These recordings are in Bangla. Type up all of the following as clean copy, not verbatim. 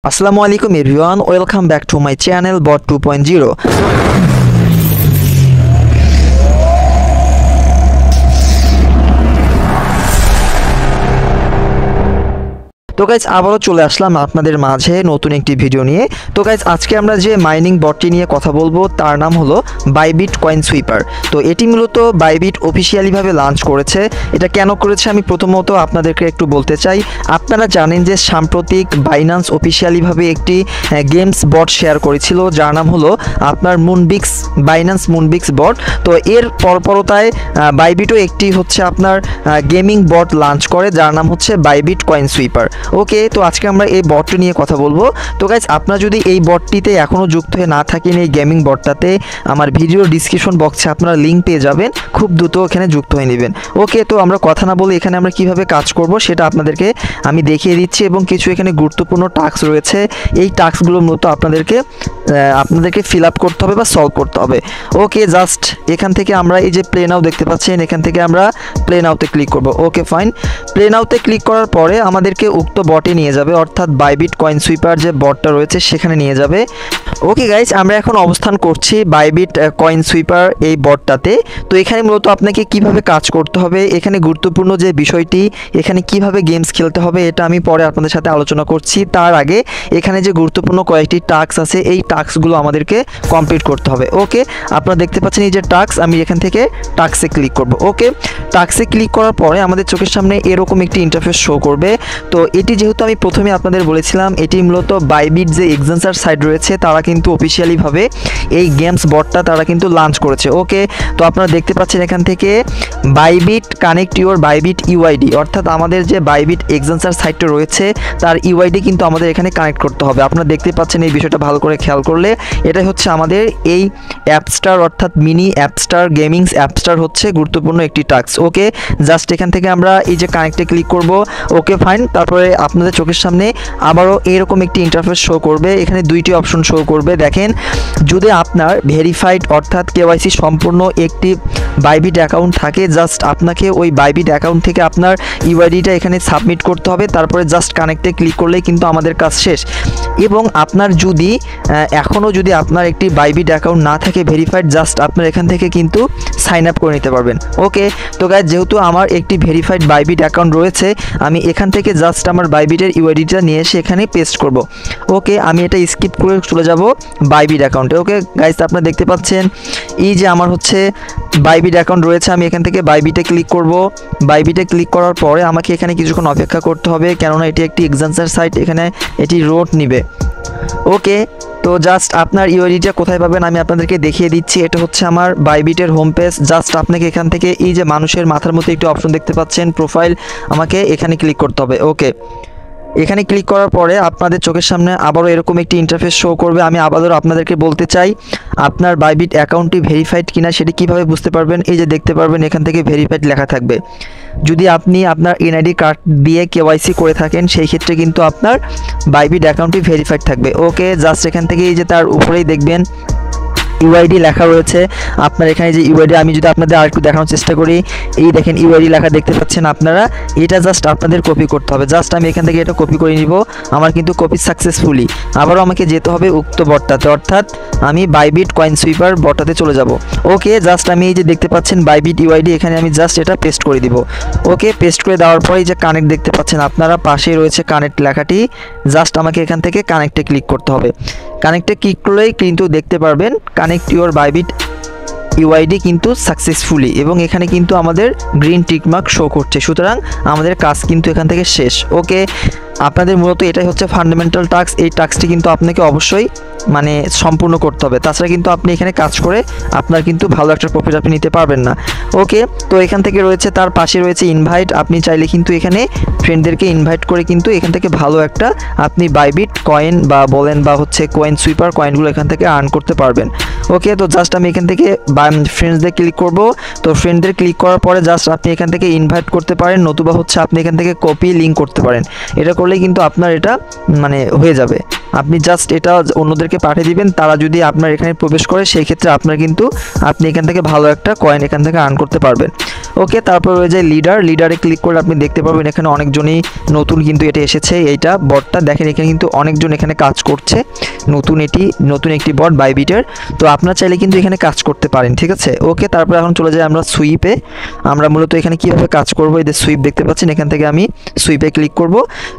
Assalamualaikum everyone, welcome back to my channel Bot 2.0. তো গাইজ আবারও চলে আসলাম আপনাদের মাঝে নতুন একটি ভিডিও নিয়ে। তো গাইজ আজকে আমরা যে মাইনিং বটটি নিয়ে কথা বলবো তার নাম হলো বাইবিট কয়েন সুইপার। তো এটি মূলত বাইবিট অফিসিয়ালিভাবে লঞ্চ করেছে। এটা কেন করেছে আমি প্রথমত আপনাদেরকে একটু বলতে চাই। আপনারা জানেন যে সাম্প্রতিক বাইন্যান্স অফিসিয়ালিভাবে একটি গেমস বট শেয়ার করেছিল যার নাম হলো আপনার মুনবিক্স, বাইন্যান্স মুনবিক্স বট। তো এর পরপরতায় বাইবিটও একটি হচ্ছে আপনার গেমিং বট লঞ্চ করে যার নাম হচ্ছে বাইবিট কয়েন সুইপার। ওকে, তো আজকে আমরা এই বটটি নিয়ে কথা বলবো। তো গাইজ আপনারা যদি এই বটটিতে এখনও যুক্ত হয়ে না থাকেন, এই গেমিং বটটাতে আমার ভিডিও ডিসক্রিপশন বক্সে আপনারা লিঙ্ক পেয়ে যাবেন, খুব দ্রুত এখানে যুক্ত হয়ে নেবেন। ওকে, তো আমরা কথা না বলে এখানে আমরা কিভাবে কাজ করব সেটা আপনাদেরকে আমি দেখিয়ে দিচ্ছি এবং কিছু এখানে গুরুত্বপূর্ণ টাস্ক রয়েছে। এই টাস্কগুলো মূলত আপনাদেরকে ফিল আপ করতে হবে বা সলভ করতে হবে। ওকে, জাস্ট এখান থেকে আমরা এই যে প্লে নাও দেখতে পাচ্ছেন, এখান থেকে আমরা প্লে নাওতে ক্লিক করব। ওকে ফাইন, প্লে নাওতে ক্লিক করার পরে আমাদেরকে উক্ত বটে নিয়ে যাবে, অর্থাৎ বাইবিট কয়েন সুইপার যে বটটা রয়েছে সেখানে নিয়ে যাবে। ওকে গাইজ, আমরা এখন অবস্থান করছি বাইবিট কয়েন সুইপার এই বটটাতে। তো এখানে মূলত আপনাকে কিভাবে কাজ করতে হবে, এখানে গুরুত্বপূর্ণ যে বিষয়টি, এখানে কিভাবে গেমস খেলতে হবে এটা আমি পরে আপনাদের সাথে আলোচনা করছি। তার আগে এখানে যে গুরুত্বপূর্ণ কয়েকটি টাস্ক আছে এই টাস্কগুলো আমাদেরকে কমপ্লিট করতে হবে। ওকে, আপনারা দেখতে পাচ্ছেন এই যে টাস্ক, আমি এখান থেকে টাস্কে ক্লিক করব। ওকে, টাস্কে ক্লিক করার পরে আমাদের চোখের সামনে এরকম একটি ইন্টারফেস শো করবে। তো এটি যেহেতু আমি প্রথমে আপনাদের বলেছিলাম, এটি মূলত বাইবিট যে এক্সেঞ্চার সাইট রয়েছে তারা কিন্তু অফিসিয়ালিভাবে এই গেমস বটটা তারা কিন্তু লঞ্চ করেছে। ওকে, তো আপনারা দেখতে পাচ্ছেন এখান থেকে Bybit connect your Bybit UID, অর্থাৎ আমাদের যে বাইবিট এক্সেঞ্চার সাইটটা রয়েছে তার ইউআইডি কিন্তু আমাদের এখানে কানেক্ট করতে হবে। আপনারা দেখতে পাচ্ছেন এই বিষয়টা ভালো করে খেয়াল করলে, এটাই হচ্ছে আমাদের এই অ্যাপস্টার অর্থাৎ মিনি অ্যাপস্টার গেমিংস অ্যাপস্টার হচ্ছে গুরুত্বপূর্ণ একটি টাস্ক। ওকে, জাস্ট এখান থেকে আমরা এই যে কানেক্টে ক্লিক করব। ওকে ফাইন, তারপরে আপনাদের চোখের সামনে আবারও এরকম একটি ইন্টারফেস শো করবে। এখানে দুইটি অপশন শো করবে। দেখেন, যদি আপনার ভেরিফাইড অর্থাৎ কেওয়াইসি সম্পূর্ণ একটি বাইবিট অ্যাকাউন্ট থাকে, জাস্ট আপনাকে ওই বাইবিট অ্যাকাউন্ট থেকে আপনার ইউআইডিটা এখানে সাবমিট করতে হবে, তারপরে জাস্ট কানেক্টে ক্লিক করলেই কিন্তু আমাদের কাজ শেষ। এবং আপনার যদি এখনও যদি আপনার একটি বাইবিট অ্যাকাউন্ট না থাকে ভেরিফাইড, জাস্ট আপনার এখান থেকে কিন্তু সাইন আপ করে নিতে পারবেন। ওকে, তো গাইজ যেহেতু আমার একটি ভেরিফাইড বাইবিট অ্যাকাউন্ট রয়েছে, আমি এখান থেকে জাস্ট আমার বাইবিটের ইউআইডিটা নিয়ে এসে এখানে পেস্ট করব। ওকে, আমি এটা স্কিপ করে চলে যাব বাইবিট অ্যাকাউন্টে। ওকে গাইজ, আপনারা দেখতে পাচ্ছেন এই যে আমার হচ্ছে বাইবিট অ্যাকাউন্ট রয়েছে, আমি এখান থেকে বাইবিটে ক্লিক করব। বাইবিটে ক্লিক করার পরে আমাকে এখানে কিছুক্ষণ অপেক্ষা করতে হবে, কেননা এটি একটি এক্সেঞ্চার সাইট, এখানে এটি রোড নিবে। ওকে, তো জাস্ট আপনার ইউআইডিটা কোথায় পাবেন আমি আপনাদেরকে দেখিয়ে দিচ্ছি। এটা হচ্ছে আমার বাইবিটের হোম পেজ। জাস্ট আপনাকে এখান থেকে এই যে মানুষের মাথার মতো একটি অপশন দেখতে পাচ্ছেন প্রোফাইল, আমাকে এখানে ক্লিক করতে হবে। ওকে, এখানে ক্লিক করার পরে আপনাদের চোখের সামনে আবারও এরকম একটি ইন্টারফেস শো করবে। আমি আবারও আপনাদেরকে বলতে চাই, আপনার বাইবিট অ্যাকাউন্টটি ভেরিফাইড কিনা সেটি কিভাবে বুঝতে পারবেন, এই যে দেখতে পারবেন এখান থেকে ভেরিফাইড লেখা থাকবে। যদি আপনি আপনার এনআইডি কার্ড দিয়ে কেওয়াইসি করে থাকেন সেই ক্ষেত্রে কিন্তু আপনার বাইবিট অ্যাকাউন্টটি ভেরিফাইড থাকবে। ওকে, জাস্ট এখান থেকে এই যে তার উপরেই দেখবেন ইউআইডি লেখা রয়েছে। আপনার এখানে যে ইউআইডি, আমি যদি আপনাদের আর একটু দেখানোর চেষ্টা করি, এই দেখেন ইউআইডি লেখা দেখতে পাচ্ছেন আপনারা, এটা জাস্ট আপনাদের কপি করতে হবে। জাস্ট আমি এখান থেকে এটা কপি করে নিব, আমার কিন্তু কপি সাকসেসফুলি। আবারও আমাকে যেতে হবে উক্ত বটটাতে, অর্থাৎ আমি বাইবিট কয়েন সুইপার বটটাতে চলে যাব। ওকে, জাস্ট আমি এই যে দেখতে পাচ্ছেন বাইবিট ইউআইডি, এখানে আমি জাস্ট এটা পেস্ট করে দিব। ওকে, পেস্ট করে দেওয়ার পরে এই যে কানেক্ট দেখতে পাচ্ছেন আপনারা, পাশেই রয়েছে কানেক্ট লেখাটি, জাস্ট আমাকে এখান থেকে কানেক্টে ক্লিক করতে হবে। কানেক্টে ক্লিক করলেই কিন্তু দেখতে পারবেন কানেক্ট ইউর বাইবিট ইউআইডি কিন্তু সাকসেসফুলি, এবং এখানে কিন্তু আমাদের গ্রিন টিকমার্ক শো করছে। সুতরাং আমাদের কাজ কিন্তু এখান থেকে শেষ। ওকে, আপনাদের মূলত এটাই হচ্ছে ফান্ডামেন্টাল টাস্ক। এই টাস্কটি কিন্তু আপনাকে অবশ্যই সম্পূর্ণ করতে হবে, তাছাড়া কিন্তু আপনি এখানে কাজ করে আপনার কিন্তু ভালো একটা প্রফিট আপনি নিতে পারবেন না। ওকে, তো এখান থেকে রয়েছে তার পাশে রয়েছে ইনভাইট, আপনি চাইলে কিন্তু এখানে ফ্রেন্ডদেরকে ইনভাইট করে কিন্তু এখান থেকে ভালো একটা আপনি বাইবিট কয়েন বা বলেন বা হচ্ছে কয়েন সুইপার কয়েনগুলো এখান থেকে আর্ন করতে পারবেন। ওকে, তো জাস্ট আমি এখান থেকে ফ্রেন্ডসদের ক্লিক করব। তো ফ্রেন্ডদের ক্লিক করার পরে জাস্ট আপনি এখান থেকে ইনভাইট করতে পারেন, নতুবা হচ্ছে আপনি এখান থেকে কপি লিঙ্ক করতে পারেন। এটা করলেই কিন্তু আপনার এটা হয়ে যাবে। আপনি জাস্ট এটা অন্যদেরকে পাঠিয়ে দিবেন, তারা যদি আপনার এখানে প্রবেশ করে সেই ক্ষেত্রে আপনার কিন্তু আপনি এখান থেকে ভালো একটা কয়েন এখান থেকে আর্ন করতে পারবেন। ওকে, তারপর রয়ে যায় লিডারে ক্লিক করলে আপনি দেখতে পাবেন এখানে অনেকজনই নতুন কিন্তু এটা এসেছে। এইটা বটটা দেখেন এখানে কিন্তু অনেকজন এখানে কাজ করছে, নতুন একটি বট বাইবিটের। তো আপনারা চাইলে কিন্তু এখানে কাজ করতে পারেন, ঠিক আছে। ওকে, তারপর এখন চলে যাই আমরা সুইপে। আমরা মূলত এখানে কিভাবে কাজ করব, এই যে সুইপ দেখতে পাচ্ছেন, এখান থেকে আমি সুইপে ক্লিক করব।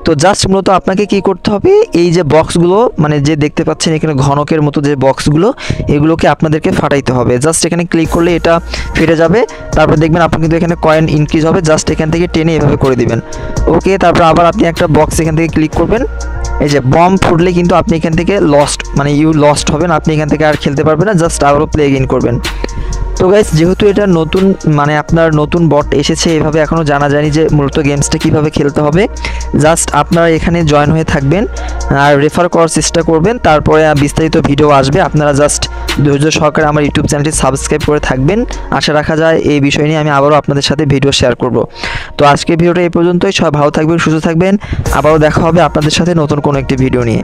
তো জাস্ট মূলত আপনাকে কি করতে হবে, এই যে বক্সগুলো মানে যে দেখতে পাচ্ছেন এখানে ঘনকের মতো যে বক্সগুলো, এগুলোকে আপনাদেরকে ফাটাইতে হবে। জাস্ট এখানে ক্লিক করলে এটা ফেটে যাবে। তারপর দেখবেন আপনার কিন্তু এখানে কয়েন ইনক্রিজ হবে, জাস্ট এখান থেকে টেনে এভাবে করে দিবেন। ওকে, তারপর আবার আপনি একটা বক্স এখান থেকে ক্লিক করবেন। এই যে বম ফুটলে কিন্তু আপনি এখান থেকে লস্ট হবেন, আপনি এখান থেকে আর খেলতে পারবেন না, জাস্ট আবারও প্লে এগেইন করবেন। তো গাইস, যেহেতু এটা নতুন মানে আপনার নতুন বট এসেছে, এভাবে এখনও জানা যায়নি যে মূলত গেমসটা কীভাবে খেলতে হবে। জাস্ট আপনারা এখানে জয়েন হয়ে থাকবেন আর রেফার করার চেষ্টা করবেন, তারপরে বিস্তারিত ভিডিও আসবে। আপনারা জাস্ট ধৈর্য সহকারে আমার ইউটিউব চ্যানেলটি সাবস্ক্রাইব করে থাকবেন। আশা রাখা যায় এই বিষয় নিয়ে আমি আবারও আপনাদের সাথে ভিডিও শেয়ার করব। তো আজকের ভিডিওটা এই পর্যন্তই। সবাই ভালো থাকবেন, সুস্থ থাকবেন। আবারও দেখা হবে আপনাদের সাথে নতুন কোনো একটি ভিডিও নিয়ে।